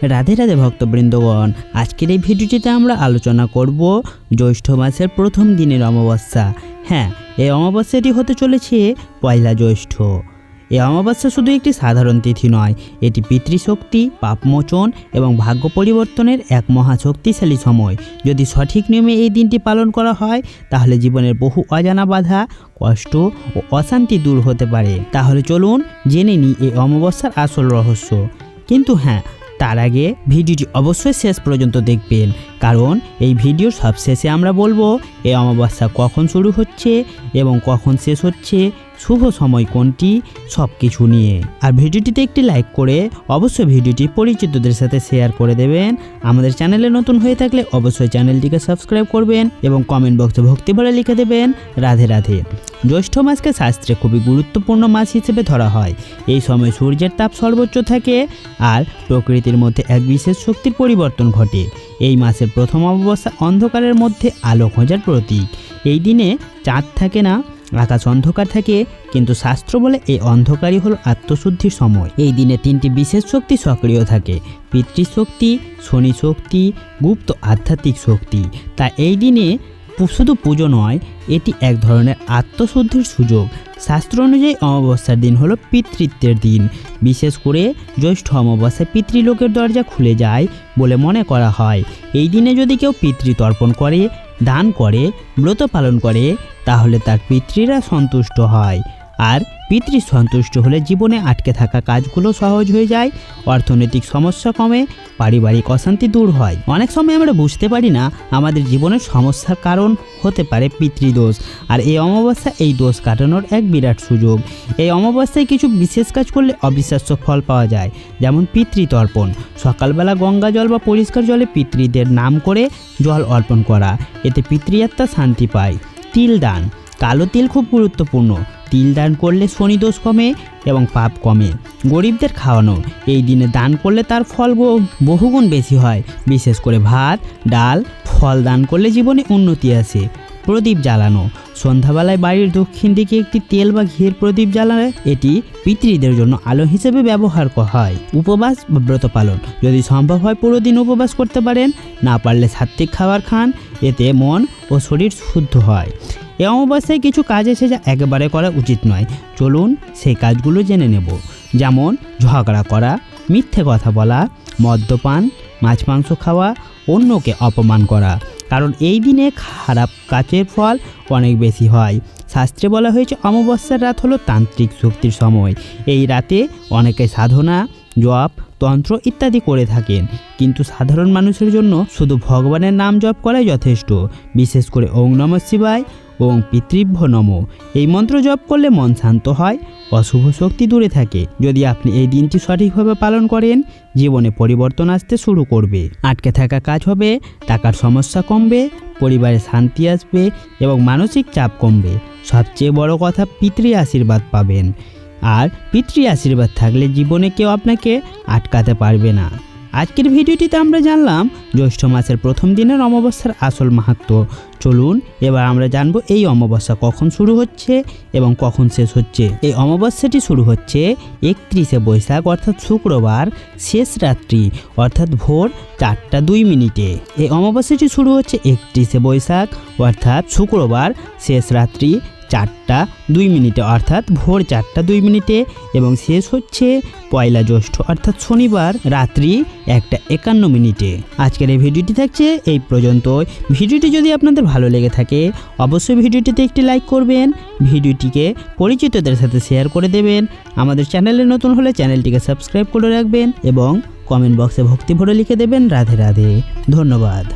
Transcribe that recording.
রাধে রাধে ভক্তবৃন্দগণ, আজকের এই ভিডিওটিতে আমরা আলোচনা করব জ্যৈষ্ঠ মাসের প্রথম দিনের অমাবস্যা। হ্যাঁ, এই অমাবস্যাটি হতে চলেছে পয়লা জ্যৈষ্ঠ। এই অমাবস্যা শুধু একটি সাধারণ তিথি নয়, এটি পিতৃশক্তি, পাপমোচন এবং ভাগ্য পরিবর্তনের এক মহাশক্তিশালী সময়। যদি সঠিক নিয়মে এই দিনটি পালন করা হয় তাহলে জীবনের বহু অজানা বাধা, কষ্ট ও অশান্তি দূর হতে পারে। তাহলে চলুন জেনে নিই এই অমাবস্যার আসল রহস্য। কিন্তু হ্যাঁ, তার আগে ভিডিওটি অবশ্যই শেষ পর্যন্ত দেখবেন, কারণ এই ভিডিওর সবশেষে আমরা বলবো এই অমাবস্যা কখন শুরু হচ্ছে এবং কখন শেষ হচ্ছে, শুভ সময় কোনটি, সব কিছু নিয়ে। আর ভিডিওটিতে একটি লাইক করে অবশ্যই ভিডিওটি পরিচিতদের সাথে শেয়ার করে দেবেন। আমাদের চ্যানেলে নতুন হয়ে থাকলে অবশ্যই চ্যানেলটিকে সাবস্ক্রাইব করবেন এবং কমেন্ট বক্সে ভক্তি বলে লিখে দেবেন রাধে রাধে। জ্যৈষ্ঠ মাসকে শাস্ত্রে খুবই গুরুত্বপূর্ণ মাস হিসেবে ধরা হয়। এই সময় সূর্যের তাপ সর্বোচ্চ থাকে আর প্রকৃতির মধ্যে এক বিশেষ শক্তির পরিবর্তন ঘটে। এই মাসের প্রথম অমাবস্যা অন্ধকারের মধ্যে আলো খোঁজার প্রতীক। এই দিনে চাঁদ থাকে না, আকাশ অন্ধকার থাকে, কিন্তু শাস্ত্র বলে এই অন্ধকারই হলো আত্মশুদ্ধির সময়। এই দিনে তিনটি বিশেষ শক্তি সক্রিয় থাকে: পিতৃশক্তি, শনি শক্তি, গুপ্ত আধ্যাত্মিক শক্তি। তা এই দিনে শুধু পুজো নয়, এটি এক ধরনের আত্মশুদ্ধির সুযোগ। শাস্ত্র অনুযায়ী অমাবস্যার দিন হলো পিতৃত্বের দিন। বিশেষ করে জ্যৈষ্ঠ অমাবস্যায় পিতৃলোকের দরজা খুলে যায় বলে মনে করা হয়। এই দিনে যদি কেউ পিতৃতর্পণ করে, দান করে, ব্রত পালন করে, তাহলে তার পিতৃরা সন্তুষ্ট হয়। আর পিতৃ সন্তুষ্ট হলে জীবনে আটকে থাকা কাজগুলো সহজ হয়ে যায়, অর্থনৈতিক সমস্যা কমে, পারিবারিক অশান্তি দূর হয়। অনেক সময় আমরা বুঝতে পারি না আমাদের জীবনের সমস্যার কারণ হতে পারে পিতৃদোষ, আর এই অমাবস্যা এই দোষ কাটানোর এক বিরাট সুযোগ। এই অমাবস্যায় কিছু বিশেষ কাজ করলে অবিশ্বাস্য ফল পাওয়া যায়, যেমন পিতৃতর্পণ। সকালবেলা গঙ্গা জল বা পরিষ্কার জলে পিতৃদের নাম করে জল অর্পণ করা, এতে পিতৃআত্মা শান্তি পায়। তিল দান, কালো তিল খুব গুরুত্বপূর্ণ। তিল দান করলে শনিদোষ কমে এবং পাপ কমে। গরিবদের খাওয়ানো, এই দিনে দান করলে তার ফল বহুগুণ বেশি হয়। বিশেষ করে ভাত, ডাল, ফল দান করলে জীবনে উন্নতি আসে। প্রদীপ জ্বালানো, সন্ধ্যাবেলায় বাড়ির দক্ষিণ দিকে একটি তেল বা ঘিয়ের প্রদীপ জ্বালালে এটি পিতৃদের জন্য আলো হিসেবে ব্যবহার করা হয়। উপবাস বা ব্রত পালন, যদি সম্ভব হয় পুরো দিন উপবাস করতে পারেন, না পারলে সাত্ত্বিক খাবার খান, এতে মন ও শরীর শুদ্ধ হয়। এই অমাবস্যায় কিছু কাজ এসে যা একেবারে করা উচিত নয়, চলুন সেই কাজগুলো জেনে নেব। যেমন ঝগড়া করা, মিথ্যে কথা বলা, মদ্যপান, মাছ মাংস খাওয়া, অন্যকে অপমান করা, কারণ এই দিনে খারাপ কাজের ফল অনেক বেশি হয়। শাস্ত্রে বলা হয়েছে অমাবস্যার রাত হলো তান্ত্রিক শক্তির সময়। এই রাতে অনেকে সাধনা, জপ, তন্ত্র ইত্যাদি করে থাকেন, কিন্তু সাধারণ মানুষের জন্য শুধু ভগবানের নাম জপ করাই যথেষ্ট। বিশেষ করে ওং নমঃ শিবায়, ওং পিতৃভ্য নমঃ, এই মন্ত্র জপ করলে মন শান্ত হয়, অশুভ শক্তি দূরে থাকে। যদি আপনি এই দিনটি সঠিকভাবে পালন করেন, জীবনে পরিবর্তন আসতে শুরু করবে। আটকে থাকা কাজ হবে, টাকার সমস্যা কমবে, পরিবারে শান্তি আসবে এবং মানসিক চাপ কমবে। সবচেয়ে বড় কথা, পিতৃ আশীর্বাদ পাবেন। আর পিতৃ আশীর্বাদ থাকলে জীবনে কেউ আপনাকে আটকাতে পারবে না। আজকের ভিডিওটিতে আমরা জানলাম জ্যৈষ্ঠ মাসের প্রথম দিনের অমাবস্যার আসল মাহাত্ম্য। চলুন এবার আমরা জানবো এই অমাবস্যা কখন শুরু হচ্ছে এবং কখন শেষ হচ্ছে। এই অমাবস্যাটি শুরু হচ্ছে 31শে বৈশাখ অর্থাৎ শুক্রবার শেষ রাত্রি অর্থাৎ ভোর 4:02। এই অমাবস্যাটি শুরু হচ্ছে 31শে বৈশাখ অর্থাৎ শুক্রবার শেষ রাত্রি 4:02 অর্থাৎ ভোর 4:02 এবং শেষ হচ্ছে পয়লা জ্যৈষ্ঠ অর্থাৎ শনিবার রাত্রি 1:51। আজকের এই ভিডিওটি থাকছে এই পর্যন্ত। ভিডিওটি যদি আপনাদের ভালো লেগে থাকে অবশ্যই ভিডিওটিতে একটি লাইক করবেন, ভিডিওটিকে পরিচিতদের সাথে শেয়ার করে দেবেন। আমাদের চ্যানেলে নতুন হলে চ্যানেলটিকে সাবস্ক্রাইব করে রাখবেন এবং কমেন্ট বক্সে ভক্তি ভরে লিখে দেবেন রাধে রাধে। ধন্যবাদ।